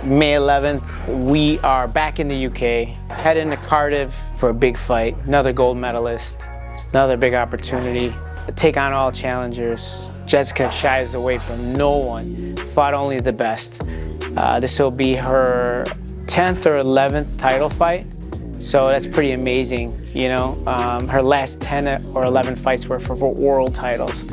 May 11th, we are back in the UK, heading to Cardiff for a big fight, another gold medalist, another big opportunity, take on all challengers. Jessica shies away from no one, fought only the best. This will be her 10th or 11th title fight, so that's pretty amazing, you know. Her last 10 or 11 fights were for world titles.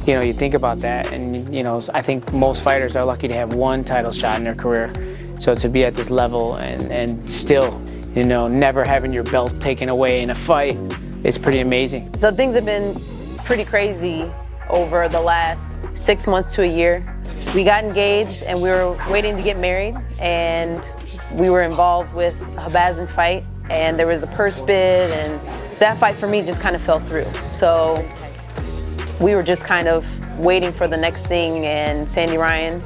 You know, you think about that, and you know, I think most fighters are lucky to have one title shot in their career. So to be at this level and still, you know, never having your belt taken away in a fight is pretty amazing. So things have been pretty crazy over the last 6 months to a year. We got engaged and we were waiting to get married, and we were involved with a Habazin fight, and there was a purse bid, and that fight for me just kind of fell through. So we were just kind of waiting for the next thing, and Sandy Ryan,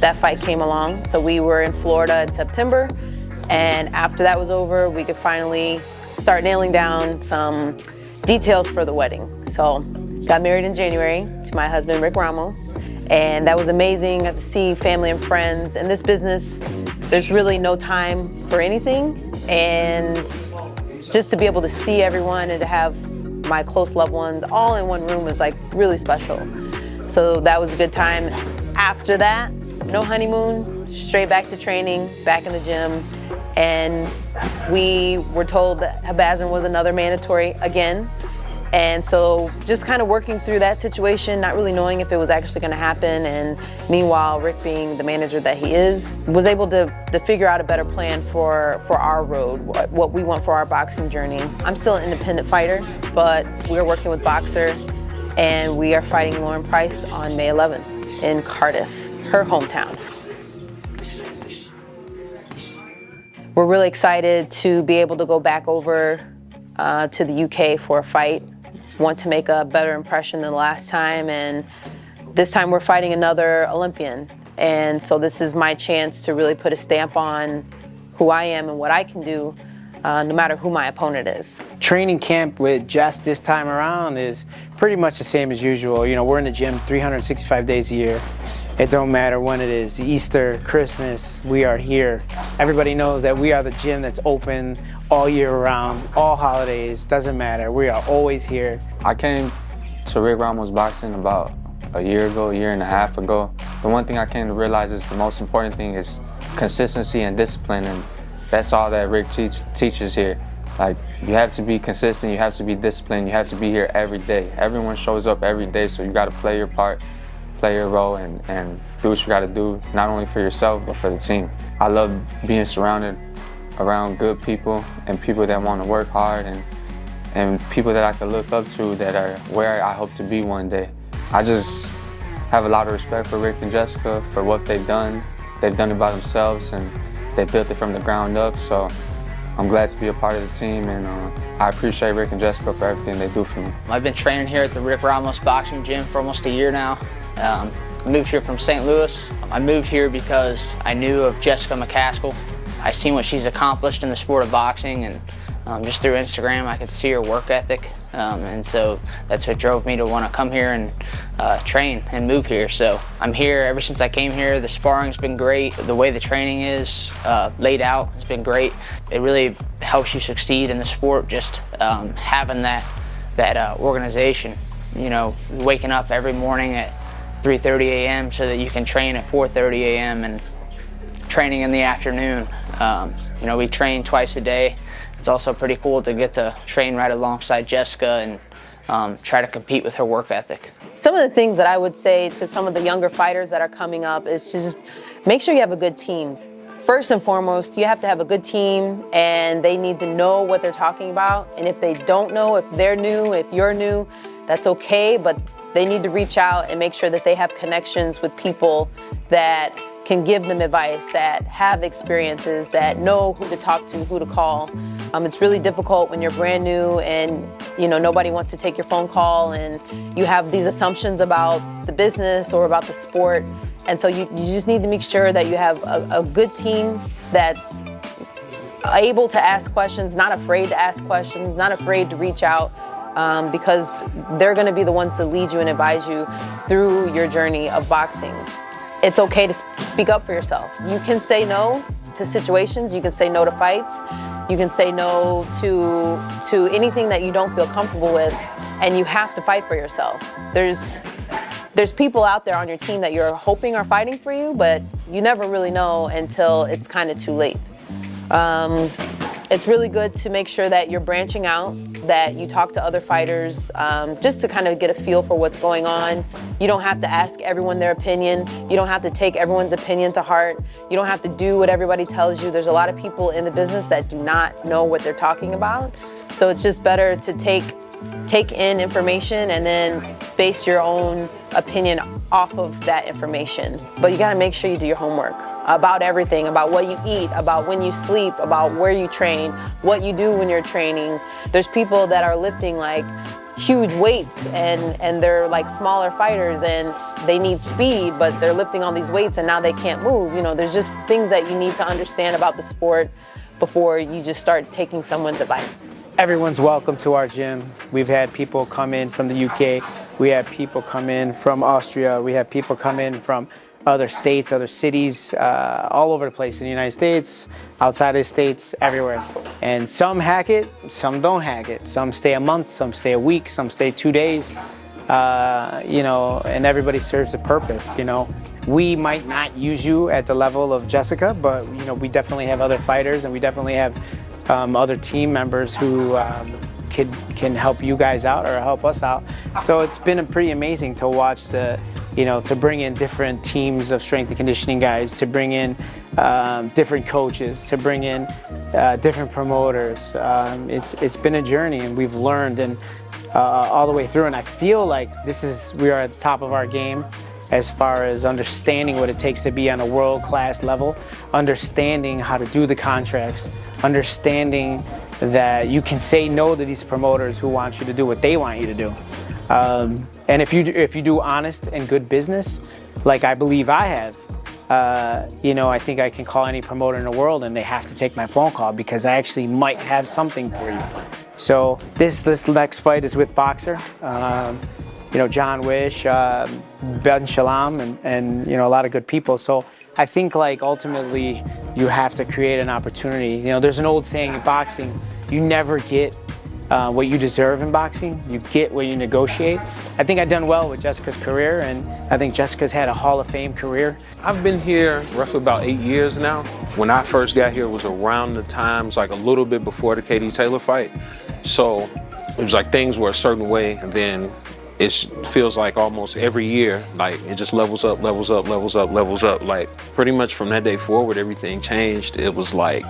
that fight came along. So we were in Florida in September, and after that was over, we could finally start nailing down some details for the wedding. So got married in January to my husband, Rick Ramos, and that was amazing. Got to see family and friends. In this business, there's really no time for anything, and just to be able to see everyone and to have my close loved ones all in one room was like really special. So that was a good time. After that, no honeymoon, straight back to training, back in the gym. And we were told that Habazin was another mandatory again. And so just kind of working through that situation, not really knowing if it was actually going to happen. And meanwhile, Rick, being the manager that he is, was able to figure out a better plan for our road, what we want for our boxing journey. I'm still an independent fighter, but we're working with Boxer, and we are fighting Lauren Price on May 11th in Cardiff, her hometown. We're really excited to be able to go back over to the UK for a fight. Want to make a better impression than the last time, and this time we're fighting another Olympian. And so this is my chance to really put a stamp on who I am and what I can do, no matter who my opponent is. Training camp with Jess this time around is pretty much the same as usual. You know, we're in the gym 365 days a year. It don't matter when it is, Easter, Christmas, we are here. Everybody knows that we are the gym that's open all year round, all holidays, doesn't matter. We are always here. I came to RickRamosBoxing about a year ago, a year and a half ago. The one thing I came to realize is the most important thing is consistency and discipline, and that's all that Rick teaches here. Like, you have to be consistent, you have to be disciplined, you have to be here every day. Everyone shows up every day, so you gotta play your part, play your role, and do what you gotta do, not only for yourself, but for the team. I love being surrounded around good people and people that want to work hard, and people that I can look up to that are where I hope to be one day. I just have a lot of respect for Rick and Jessica for what they've done. They've done it by themselves, and they built it from the ground up, so I'm glad to be a part of the team, and I appreciate Rick and Jessica for everything they do for me. I've been training here at the Rick Ramos Boxing Gym for almost a year now. I moved here from St. Louis. I moved here because I knew of Jessica McCaskill. I seen what she's accomplished in the sport of boxing, and just through Instagram I could see her work ethic, and so that's what drove me to want to come here and train and move here. So I'm here ever since I came here. The sparring's been great. The way the training is laid out has been great. It really helps you succeed in the sport, just having that organization. You know, waking up every morning at 3:30 a.m. so that you can train at 4:30 a.m. and training in the afternoon. You know, we train twice a day. It's also pretty cool to get to train right alongside Jessica and try to compete with her work ethic. Some of the things that I would say to some of the younger fighters that are coming up is to just make sure you have a good team. First and foremost, you have to have a good team, and they need to know what they're talking about. And if they don't know, if they're new, if you're new, that's okay, but they need to reach out and make sure that they have connections with people that can give them advice, that have experiences, that know who to talk to, who to call. It's really difficult when you're brand new and nobody wants to take your phone call, and you have these assumptions about the business or about the sport. And so you just need to make sure that you have a good team that's able to ask questions, not afraid to ask questions, not afraid to reach out, because they're going to be the ones to lead you and advise you through your journey of boxing. it's okay to speak up for yourself. You can say no to situations, you can say no to fights, you can say no to anything that you don't feel comfortable with, and you have to fight for yourself. There's people out there on your team that you're hoping are fighting for you, but you never really know until it's kind of too late. It's really good to make sure that you're branching out, that you talk to other fighters, just to kind of get a feel for what's going on. You don't have to ask everyone their opinion. You don't have to take everyone's opinion to heart. You don't have to do what everybody tells you. There's a lot of people in the business that do not know what they're talking about. So it's just better to take in information and then base your own opinion off of that information. But you gotta make sure you do your homework about everything, about what you eat, about when you sleep, about where you train, what you do when you're training. There's people that are lifting like huge weights and they're like smaller fighters and they need speed, but they're lifting all these weights and now they can't move. You know, there's just things that you need to understand about the sport before you just start taking someone's advice. Everyone's welcome to our gym. We've had people come in from the UK. We have people come in from Austria. We have people come in from other states, other cities, all over the place in the United States, outside of the States, everywhere. And some hack it, some don't hack it. Some stay a month, some stay a week, some stay 2 days. You know, and everybody serves a purpose, you know. We might not use you at the level of Jessica, but, you know, we definitely have other fighters and we definitely have other team members who can help you guys out or help us out. So it's been pretty amazing to watch to bring in different teams of strength and conditioning guys, to bring in different coaches, to bring in different promoters. It's been a journey and we've learned and all the way through, and I feel like we are at the top of our game as far as understanding what it takes to be on a world-class level, understanding how to do the contracts, understanding that you can say no to these promoters who want you to do what they want you to do. And if you do honest and good business, like I believe I have, you know, I think I can call any promoter in the world and they have to take my phone call because I actually might have something for you. So this next fight is with Boxer. You know, John Wish, Ben Shalom, and you know, a lot of good people. So I think like ultimately you have to create an opportunity. You know, there's an old saying in boxing, you never get what you deserve in boxing, you get what you negotiate. I think I've done well with Jessica's career, and I think Jessica's had a Hall of Fame career. I've been here roughly about 8 years now. When I first got here, it was around the times, like a little bit before the Katie Taylor fight. So it was like things were a certain way, and then it feels like almost every year, like it just levels up, levels up, levels up, levels up. Like pretty much from that day forward, everything changed. It was like,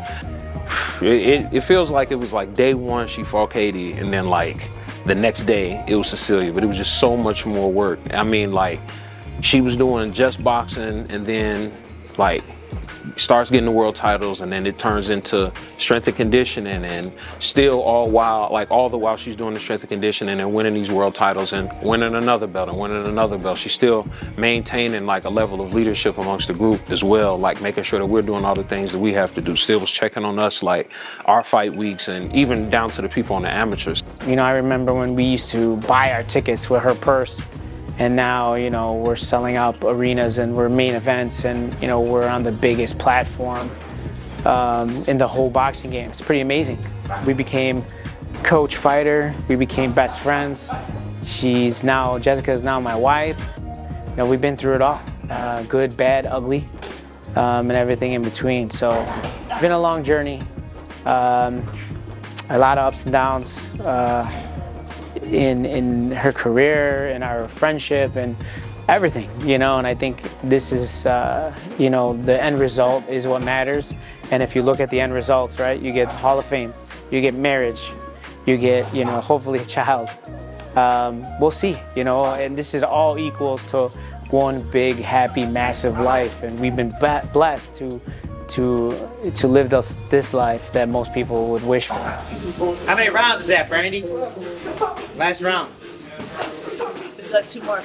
it feels like it was like day one she fought Katie, and then like the next day it was Cecilia, but it was just so much more work. I mean, like she was doing just boxing and then like starts getting the world titles, and then it turns into strength and conditioning, and still all the while she's doing the strength and conditioning and winning these world titles and winning another belt and winning another belt, she's still maintaining like a level of leadership amongst the group as well, like making sure that we're doing all the things that we have to do. Still was checking on us, like our fight weeks, and even down to the people on the amateurs. You know, I remember when we used to buy our tickets with her purse. And now, you know, we're selling out arenas and we're main events, and, you know, we're on the biggest platform in the whole boxing game. It's pretty amazing. We became coach fighter, we became best friends. Jessica is now my wife. You know, we've been through it all, good, bad, ugly, and everything in between. So it's been a long journey, a lot of ups and downs. In her career, in our friendship, and everything, you know. And I think this is, you know, the end result is what matters. And if you look at the end results, right, you get Hall of Fame, you get marriage, you get, you know, hopefully a child. We'll see, you know, and this is all equals to one big, happy, massive life. And we've been blessed to live this life that most people would wish for. How many rounds is that, Brandy? Last round. We've got 2 more.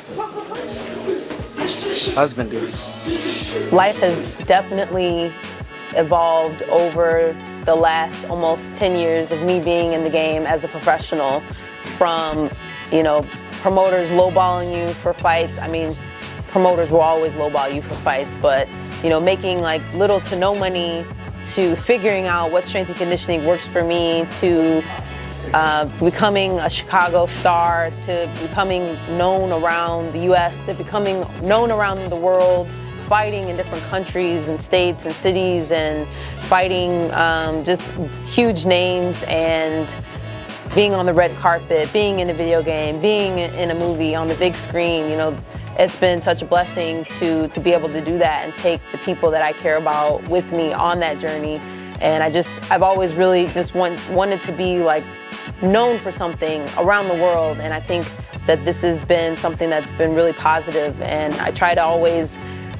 Husband duties. Life has definitely evolved over the last almost 10 years of me being in the game as a professional, from, you know, promoters lowballing you for fights. I mean, promoters will always lowball you for fights, but you know, making like little to no money, to figuring out what strength and conditioning works for me, to becoming a Chicago star, to becoming known around the U.S., to becoming known around the world, fighting in different countries and states and cities, and fighting just huge names, and being on the red carpet, being in a video game, being in a movie on the big screen. You know, it's been such a blessing to be able to do that and take the people that I care about with me on that journey. And I've always really just wanted to be like known for something around the world, and I think that this has been something that's been really positive. And I try to always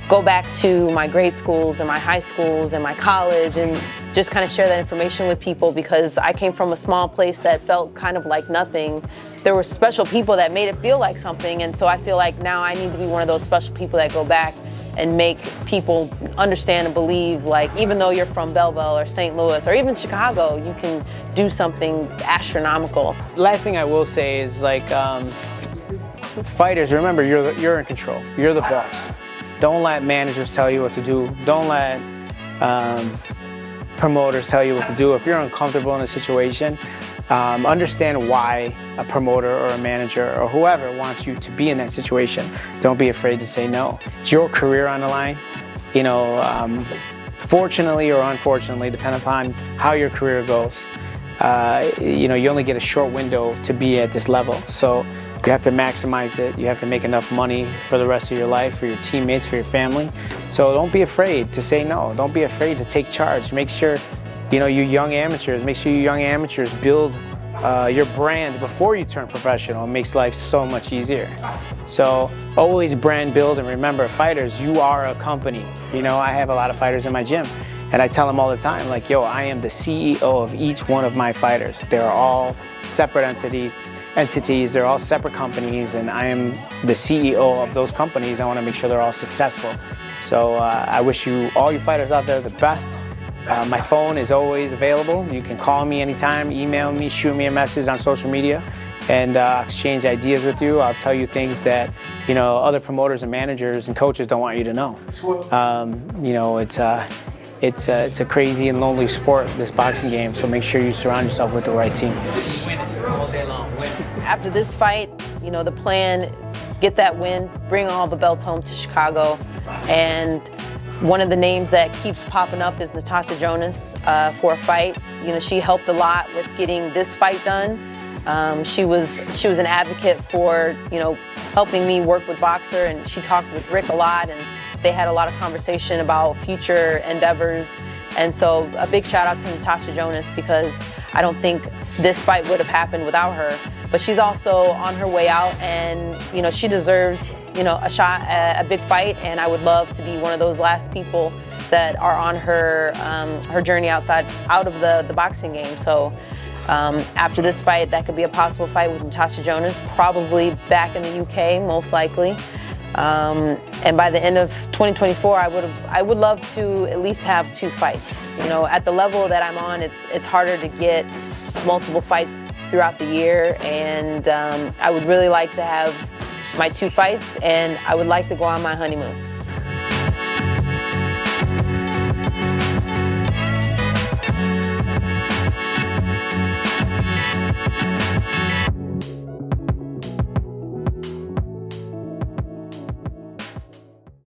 go back to my grade schools and my high schools and my college and just kind of share that information with people, because I came from a small place that felt kind of like nothing. There were special people that made it feel like something, and so I feel like now I need to be one of those special people that go back and make people understand and believe, like, even though you're from Belleville or St. Louis or even Chicago, you can do something astronomical. Last thing I will say is, like, fighters, remember, you're in control. You're the boss. Don't let managers tell you what to do. Don't let promoters tell you what to do. If you're uncomfortable in a situation, understand why a promoter or a manager or whoever wants you to be in that situation. Don't be afraid to say no. It's your career on the line. You know, fortunately or unfortunately, depending upon how your career goes, you know, you only get a short window to be at this level. So you have to maximize it. You have to make enough money for the rest of your life, for your teammates, for your family. So don't be afraid to say no. Don't be afraid to take charge. Make sure, you know, you young amateurs, make sure you young amateurs build your brand before you turn professional. It makes life so much easier. So always brand build, and remember, fighters, you are a company. You know, I have a lot of fighters in my gym, and I tell them all the time, like, yo, I am the CEO of each one of my fighters. They're all separate entities, they're all separate companies, and I am the CEO of those companies. I want to make sure they're all successful. So I wish all you fighters out there the best. My phone is always available. You can call me anytime, email me, shoot me a message on social media, and exchange ideas with you. I'll tell you things that, you know, other promoters and managers and coaches don't want you to know. You know, it's a crazy and lonely sport, this boxing game, so make sure you surround yourself with the right team. After this fight, you know, the plan, get that win, bring all the belts home to Chicago. And one of the names that keeps popping up is Natasha Jonas for a fight. You know, she helped a lot with getting this fight done. She was an advocate for, you know, helping me work with Boxer, and she talked with Rick a lot, and they had a lot of conversation about future endeavors. And so a big shout out to Natasha Jonas, because I don't think this fight would have happened without her. But she's also on her way out, and you know, she deserves, you know, a shot at a big fight, and I would love to be one of those last people that are on her her journey out of the boxing game. So after this fight, that could be a possible fight with Natasha Jonas, probably back in the UK, most likely. And by the end of 2024, I would love to at least have 2 fights. You know, at the level that I'm on, it's harder to get multiple fights throughout the year, and I would really like to have my 2 fights, and I would like to go on my honeymoon.